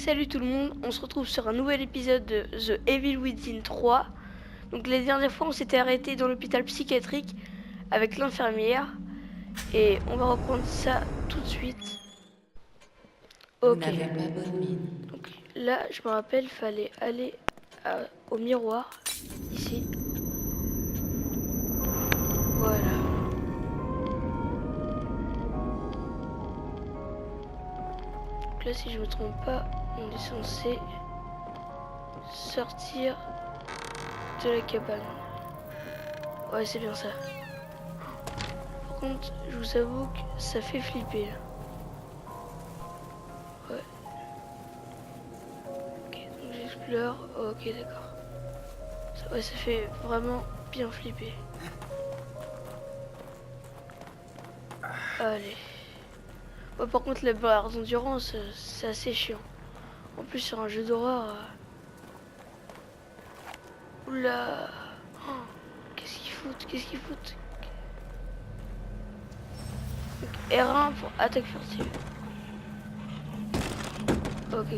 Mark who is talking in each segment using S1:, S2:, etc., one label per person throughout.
S1: Salut tout le monde, on se retrouve sur un nouvel épisode de The Evil Within 3. Donc la dernière fois on s'était arrêté dans l'hôpital psychiatrique avec l'infirmière et on va reprendre ça tout de suite.
S2: Vous
S1: Ok,
S2: n'avez pas bonne mine.
S1: donc là je me rappelle, il fallait aller au miroir, ici. Voilà. Donc là si je me trompe pas, on est censé sortir de la cabane. Ouais, c'est bien ça. Par contre, je vous avoue que ça fait flipper là. Ouais. Ok, donc j'explore. Ok, d'accord. Ouais, ça fait vraiment bien flipper. Allez. Ouais, par contre, la barre d'endurance, c'est assez chiant. En plus, sur un jeu d'horreur. Oula. Oh, qu'est-ce qu'ils foutent? Qu'est-ce qu'ils foutent? Donc, R1 pour attaque furtive. Ok.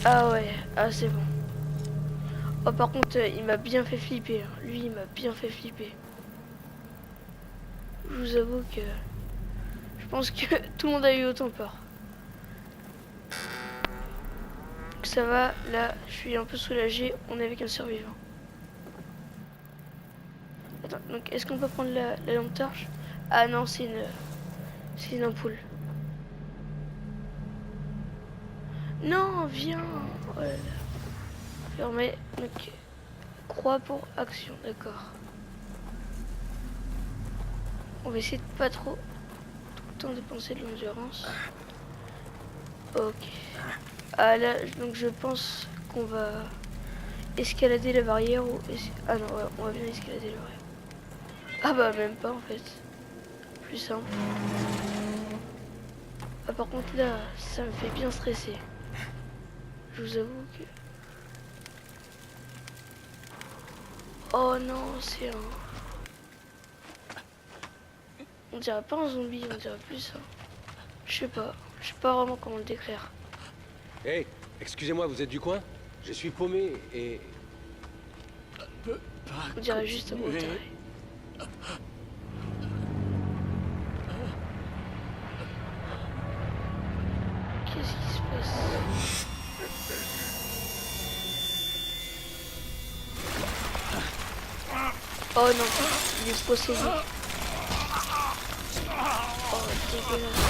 S1: Ah ouais, ah c'est bon. Oh, par contre, il m'a bien fait flipper. Hein. Lui, il m'a bien fait flipper. Je vous avoue que je pense que tout le monde a eu autant peur. Donc ça va, là, je suis un peu soulagé. On est avec un survivant. Attends, donc est-ce qu'on peut prendre la lampe torche? Ah non, c'est une ampoule. Non, viens. Oh là là. Je remets donc croix pour action, d'accord. On va essayer de pas trop tout le temps dépenser de l'endurance. Ok. Ah là, donc je pense qu'on va escalader la barrière ou... Ah non, ouais, on va bien escalader la barrière. Ah bah même pas en fait. Plus simple. Ah par contre là, ça me fait bien stresser. Je vous avoue que... Oh non, c'est un... On dirait pas un zombie, on dirait plus ça. Je sais pas vraiment comment le décrire.
S3: Hey, excusez-moi, vous êtes du coin? Je suis paumé et...
S1: On dirait juste un gros taré. Qu'est-ce qui se passe? Oh non, il est possédé. Oh, dégueulasse.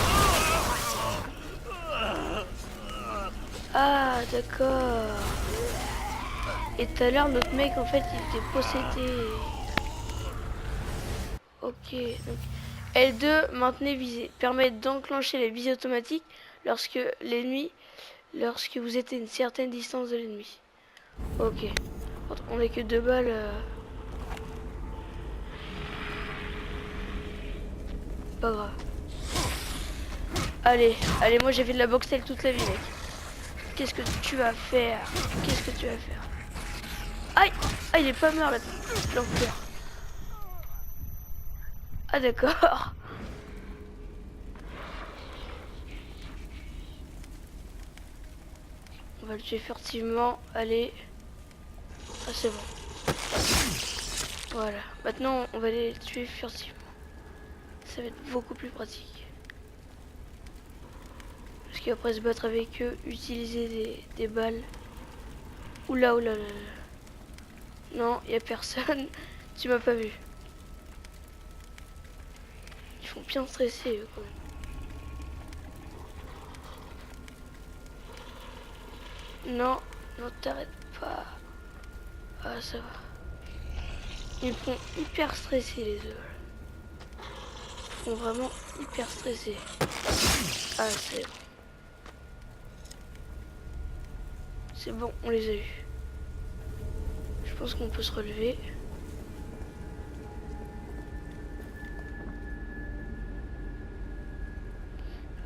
S1: Ah, d'accord. Et tout à l'heure, notre mec, en fait, il était possédé. Ok, donc L2, maintenez visée. Permet d'enclencher les visées automatiques lorsque lorsque vous êtes à une certaine distance de l'ennemi. Ok. On n'a que 2 balles. Pas grave. Allez, allez, moi j'ai fait de la boxe avec toute la vie, mec. Qu'est-ce que tu vas faire? Qu'est-ce que tu vas faire? Aïe! Ah, il est pas mort là, l'enfer. Ah, d'accord. On va le tuer furtivement. Allez. Ah, c'est bon. Voilà. Maintenant, on va les tuer furtivement. Ça va être beaucoup plus pratique. Parce qu'après se battre avec eux, utiliser des balles. Oula, oula, oula. Non, y a personne. Tu m'as pas vu. Ils font bien stresser eux quand même. Non, non, t'arrêtes pas. Ah, ça va. Ils me font hyper stresser les œufs. Ils font vraiment hyper stresser. Ah, c'est bon. C'est bon, on les a eus. Je pense qu'on peut se relever.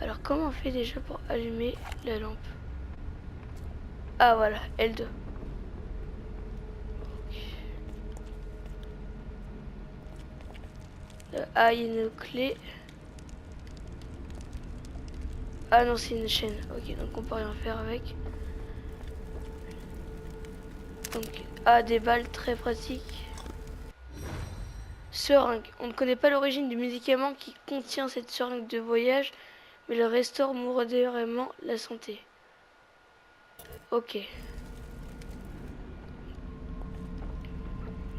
S1: Alors, comment on fait déjà pour allumer la lampe? Ah, voilà, L2. Ah, il y a une clé. Ah non, c'est une chaîne. Ok, donc on peut rien faire avec. Donc, ah, des balles très pratiques. Seringue. On ne connaît pas l'origine du médicament qui contient cette seringue de voyage, mais le restaure modérément la santé. Ok.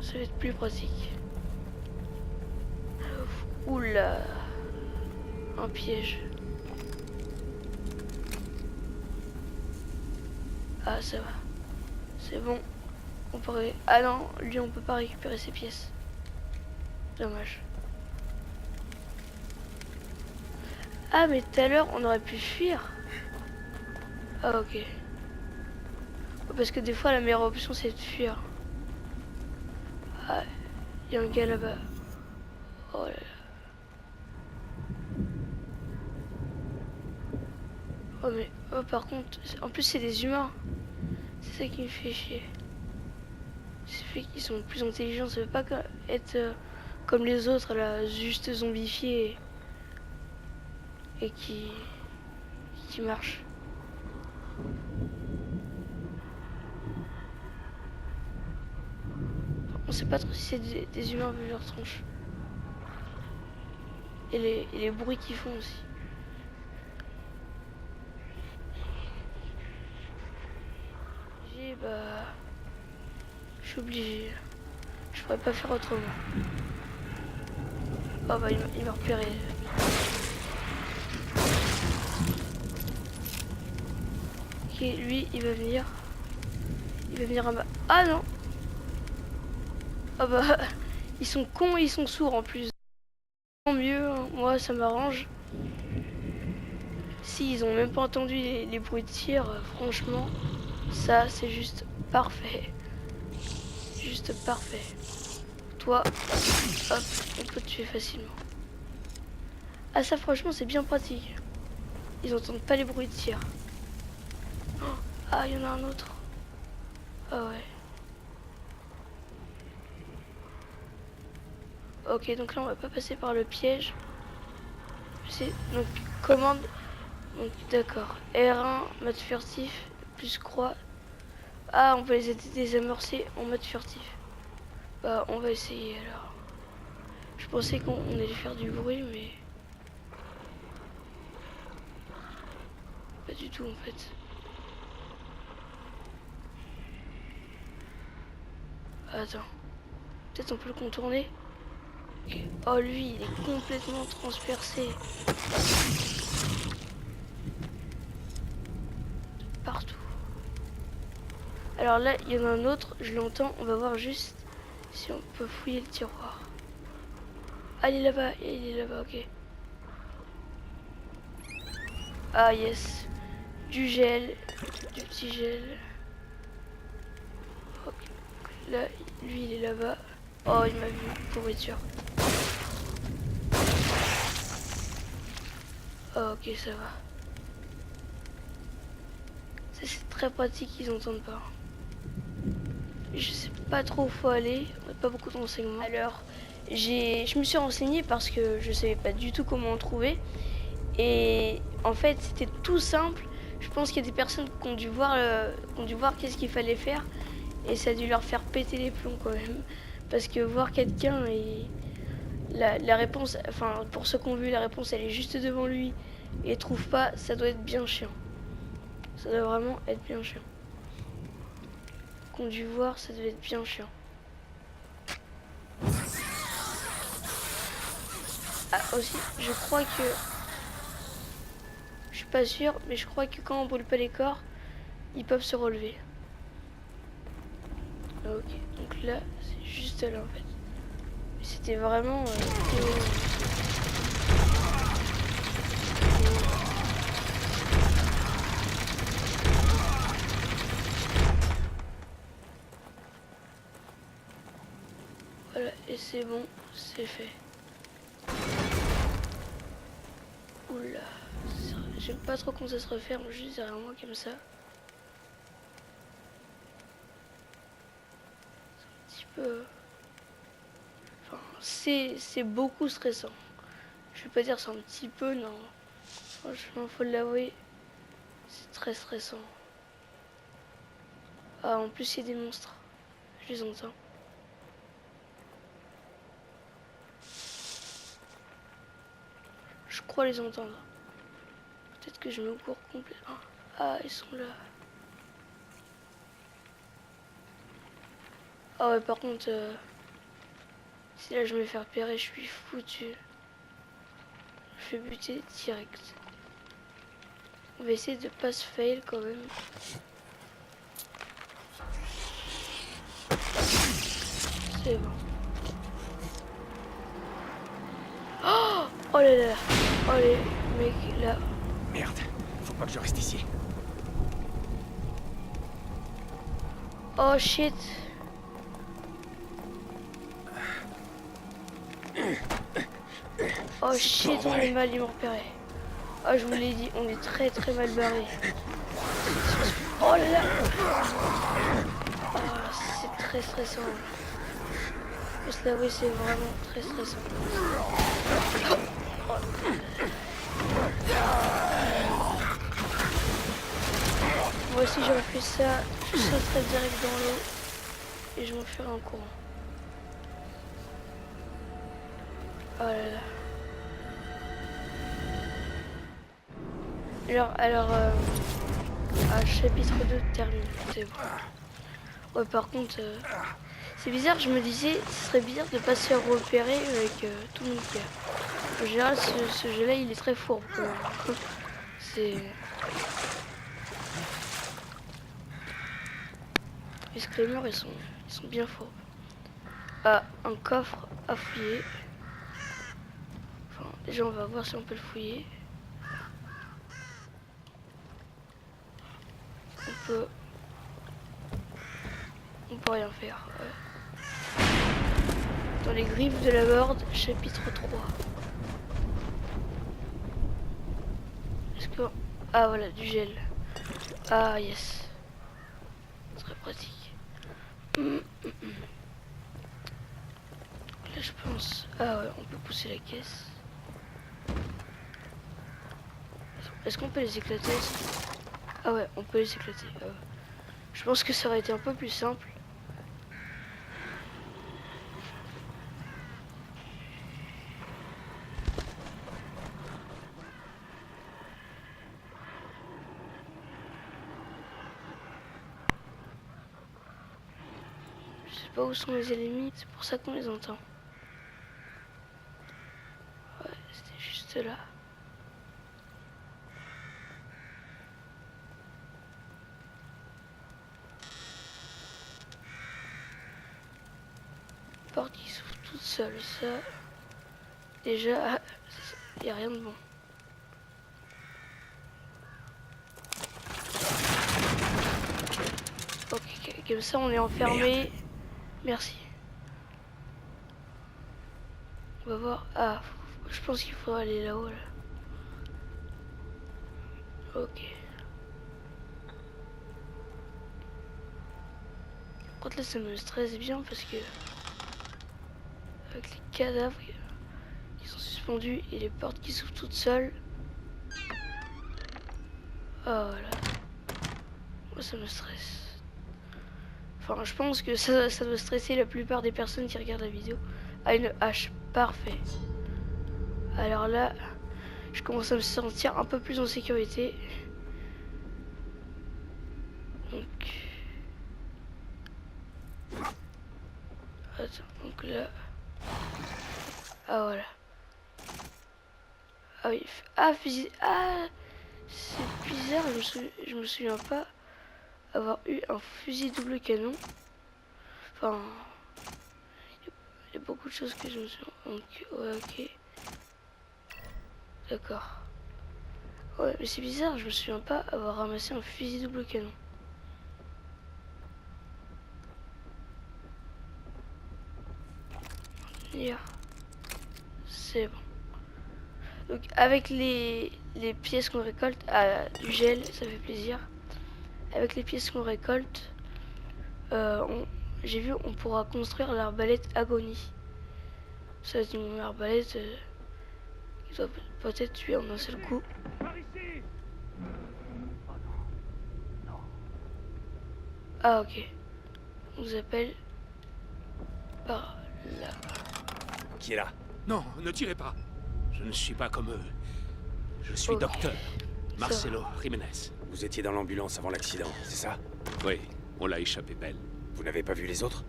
S1: Ça va être plus pratique. Oula. Un piège. Ah, ça va. C'est bon. On pourrait... Ah non, lui, on peut pas récupérer ses pièces. Dommage. Ah, mais tout à l'heure, on aurait pu fuir. Ah, ok. Parce que des fois, la meilleure option, c'est de fuir. Ah, il y a un gars là-bas. Oh là là. Oh, mais... Oh, par contre... En plus, c'est des humains. C'est ça qui me fait chier. C'est fait qu'ils sont plus intelligents. Ça veut pas être comme les autres, là, juste zombifiés et qui marchent. On sait pas trop si c'est des humains vu leur tronche. Et les bruits qu'ils font aussi. Bah... Je suis obligé. Je pourrais pas faire autrement. Oh bah il m'a repéré. Ok, lui il va venir. Il va venir à ma... Ah non. Ah bah ils sont cons et ils sont sourds en plus. Tant mieux, hein. Moi ça m'arrange. Si ils ont même pas entendu les bruits de tir, franchement, ça c'est juste parfait. Juste parfait. Toi, hop, on peut te tuer facilement. Ah ça franchement c'est bien pratique. Ils entendent pas les bruits de tir. Oh, ah il y en a un autre. Ah ouais. Ok donc là on va pas passer par le piège. C'est donc commande. Donc d'accord. R1 mode furtif plus croix. Ah on peut les désamorcer en mode furtif. Bah on va essayer alors. Je pensais qu'on allait faire du bruit mais pas du tout en fait. Attends. Peut-être on peut le contourner. Okay. Oh lui il est complètement transpercé. Partout. Alors là il y en a un autre, je l'entends, on va voir juste si on peut fouiller le tiroir. Ah il est là-bas, ok. Ah yes. Du gel, du petit gel. Ok. Là, lui il est là-bas. Oh il m'a vu, pourriture. Oh, ok ça va. Ça c'est très pratique, ils entendent pas. Je sais pas trop où faut aller, on n'a pas beaucoup de renseignements. Alors, je me suis renseignée parce que je savais pas du tout comment en trouver. Et en fait, c'était tout simple. Je pense qu'il y a des personnes qui ont dû voir, qu'est-ce qu'il fallait faire. Et ça a dû leur faire péter les plombs quand même. Parce que voir quelqu'un et la réponse, enfin pour ceux qui ont vu, la réponse elle est juste devant lui et il trouve pas, ça doit être bien chiant. Ça doit vraiment être bien chiant. Qu'on dû voir, ça devait être bien chiant. Ah aussi, je crois que... Je suis pas sûre, mais je crois que quand on brûle pas les corps, ils peuvent se relever. Ok, donc là, c'est juste là en fait. C'était vraiment... Voilà, et c'est bon, c'est fait. Oula, j'aime pas trop comment ça se referme, juste derrière moi comme ça. Un petit peu... Enfin, c'est beaucoup stressant. Je vais pas dire c'est un petit peu, non. Franchement, faut l'avouer, c'est très stressant. Ah, en plus, il y a des monstres. Je les entends. Je crois les entendre. Peut-être que je me cours complètement. Ah, ils sont là. Ah ouais, par contre, si là je me fais repérer, je suis foutu. Je fais buter direct. On va essayer de pas se fail quand même. C'est bon. Oh, oh là là. Oh les mecs là.
S4: Merde, faut pas que je reste ici.
S1: Oh shit. Oh shit, on est mal, ils m'ont repéré. Oh, je vous l'ai dit, on est très très mal barré. Oh là là. Oh, c'est très stressant. Faut se l'avouer, c'est vraiment très stressant. Oh. Moi aussi j'aurais fait ça, je sauterais direct dans l'eau et je m'enfuirais en courant. Oh là là. Alors chapitre 2 terminé, c'est bon. Ouais, par contre, c'est bizarre, je me disais, ce serait bizarre de pas se faire repérer avec tout le monde qui a. En général, ce jeu-là, il est très fourbe. C'est... Les screamers, ils sont bien fourbes. Ah, un coffre à fouiller. Enfin, déjà, on va voir si on peut le fouiller. On peut rien faire. Dans les griffes de la Horde, chapitre 3. Est-ce que... Ah voilà, du gel. Ah yes. Très pratique. Là je pense... Ah ouais, on peut pousser la caisse. Est-ce qu'on peut les éclater? Ah ouais, on peut les éclater. Ah ouais. Je pense que ça aurait été un peu plus simple. Je sais pas où sont les ennemis, c'est pour ça qu'on les entend. Ouais, c'était juste là. Porte qui s'ouvre toute seule, ça. Déjà, il n'y a rien de bon. Ok, comme ça on est enfermé. Merde. Merci. On va voir. Ah, je pense qu'il faut aller là-haut. Là. Ok. Par contre là ça me stresse bien parce que avec les cadavres qui sont suspendus et les portes qui s'ouvrent toutes seules. Ah voilà. Moi ça me stresse. Enfin je pense que ça doit stresser la plupart des personnes qui regardent la vidéo. Ah une hache, parfait. Alors là, je commence à me sentir un peu plus en sécurité. Donc... Attends, donc là... Ah voilà. Ah oui, ah fusil... Ah, c'est bizarre, je me souviens pas avoir eu un fusil double canon. Enfin... Il y a beaucoup de choses que je me souviens... Donc, ouais, ok. D'accord. Ouais, mais c'est bizarre, je me souviens pas avoir ramassé un fusil double canon. Yeah. C'est bon. Donc avec les pièces qu'on récolte, du gel, ça fait plaisir. Avec les pièces qu'on récolte, j'ai vu on pourra construire l'arbalète agonie. Ça c'est une arbalète Il doit peut-être tuer en un seul coup. Ah ok. On vous appelle par là.
S3: Qui est là?
S4: Non, ne tirez pas. Je ne suis pas comme eux. Je suis
S1: Ok.
S4: docteur
S1: Ça
S4: Marcelo
S1: va.
S4: Jiménez.
S3: Vous étiez dans l'ambulance avant l'accident, c'est ça?
S4: Oui, on l'a échappé belle.
S3: Vous n'avez pas vu les autres?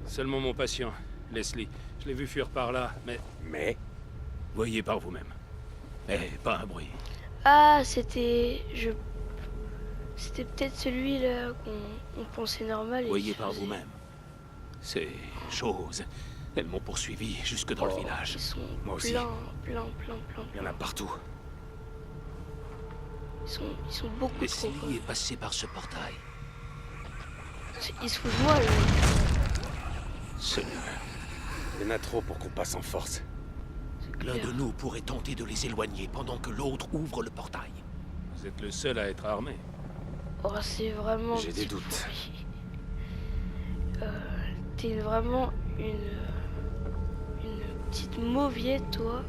S4: Seulement mon patient, Leslie. Je l'ai vu fuir par là, mais
S3: Mais...
S4: voyez par vous-même. Eh, pas un bruit.
S1: Ah, c'était... C'était peut-être celui-là qu'on pensait normal. Et
S4: Voyez
S1: qui
S4: par
S1: faisait-
S4: vous-même. Ces choses, elles m'ont poursuivi jusque dans le village.
S1: Ils sont
S3: Moi aussi.
S1: plein.
S3: il y en a partout.
S1: Ils sont beaucoup trop.
S4: Leslie
S1: Quoi.
S4: est passé par ce portail.
S1: Ils se foutent de moi, là.
S4: Seigneur,
S3: Il y en a trop pour qu'on passe en force.
S4: l'un de nous pourrait tenter de les éloigner pendant que l'autre ouvre le portail. Vous êtes le seul à être armé.
S1: Oh, c'est vraiment...
S3: J'ai des
S1: petit
S3: doutes.
S1: pourri. T'es vraiment une petite mauviette, toi.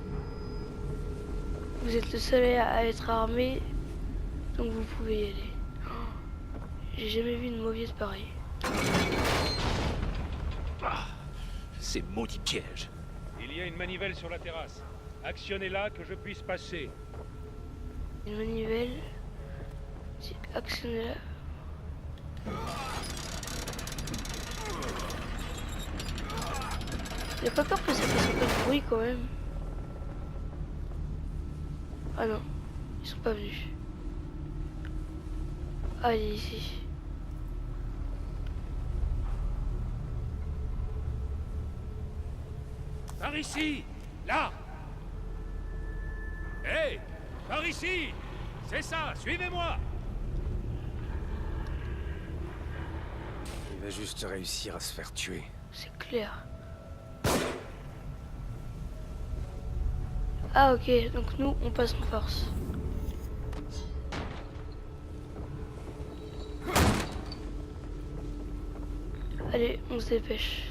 S1: Vous êtes le seul à être armé, donc vous pouvez y aller. Oh, j'ai jamais vu une mauviette pareille.
S4: Ah, ces maudits pièges.
S5: Il y a une manivelle sur la terrasse. Actionnez-la que je puisse passer.
S1: Une manivelle. C'est actionné là. J'ai pas peur que ça fasse un peu de bruit quand même. Ah non, ils sont pas venus. Allez ici.
S5: Par ici! Là! Hé! Par ici! C'est ça, suivez-moi!
S3: Il va juste réussir à se faire tuer.
S1: C'est clair. Ah ok, donc nous on passe en force. Allez, on se dépêche.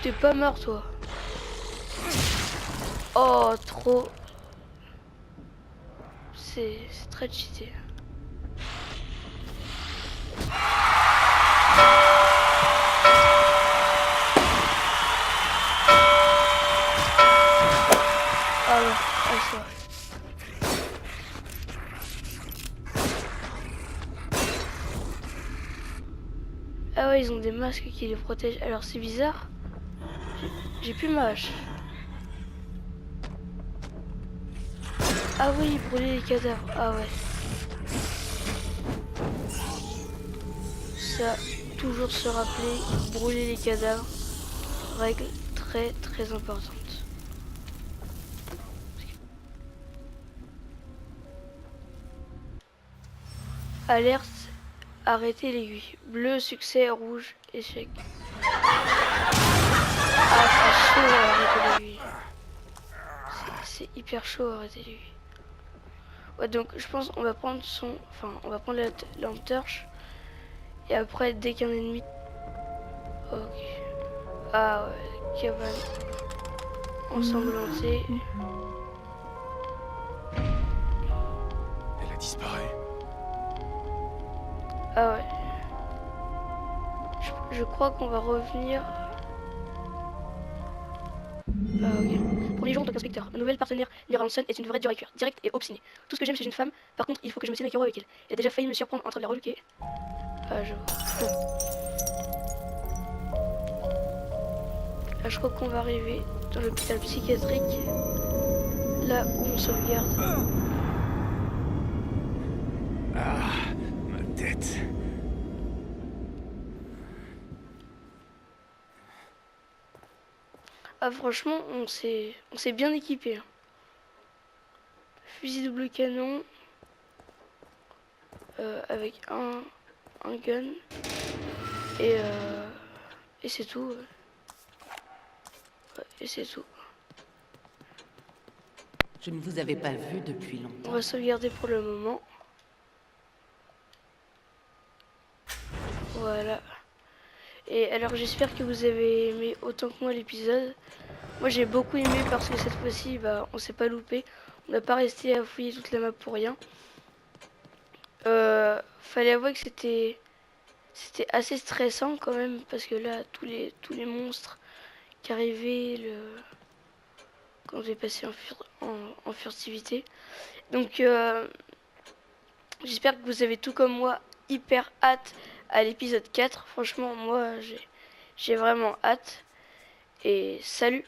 S1: T'es pas mort toi. Oh trop. C'est très cheaté. Ah ouais, ah, ça. Ah ouais, ils ont des masques qui les protègent. Alors c'est bizarre. J'ai plus ma hache. Ah oui, brûler les cadavres. Ah ouais. Ça, toujours se rappeler, brûler les cadavres. Règle très très importante. Alerte, arrêtez l'aiguille. Bleu, succès, rouge, échec. Ah, c'est chaud à arrêter l'aiguille. C'est hyper chaud à arrêter l'aiguille. Ouais, donc je pense qu'on va prendre on va prendre la lampe torche. Et après, dès qu'un ennemi... Ok. Ah ouais, cabane ensanglantée.
S3: Elle a disparu.
S1: Ah ouais. Je crois qu'on va revenir... Ah ok. Premier jour en tant qu'inspecteur. Ma nouvelle partenaire, Lyra Hanson, est une vraie dure à cuire, directe et obstinée. Tout ce que j'aime chez une femme, par contre, il faut que je me tienne à carreau avec elle. Elle a déjà failli me surprendre en train de la reluquer. Ah je vois. Là je crois qu'on va arriver dans l'hôpital psychiatrique. Là où on sauvegarde.
S3: Ah, ma tête.
S1: Ah franchement, on s'est bien équipé. Hein. Fusil double canon. Avec un gun. Et c'est tout. Ouais, et c'est tout.
S2: Je ne vous avais pas vu depuis
S1: On
S2: longtemps.
S1: va sauvegarder pour le moment. Voilà. Et alors j'espère que vous avez aimé autant que moi l'épisode. Moi j'ai beaucoup aimé parce que cette fois-ci bah, on s'est pas loupé. On n'a pas resté à fouiller toute la map pour rien. Fallait avouer que c'était assez stressant quand même parce que là tous les monstres qui arrivaient quand j'ai passé en furtivité. Donc j'espère que vous avez tout comme moi hyper hâte à l'épisode 4. Franchement moi j'ai vraiment hâte. Et salut!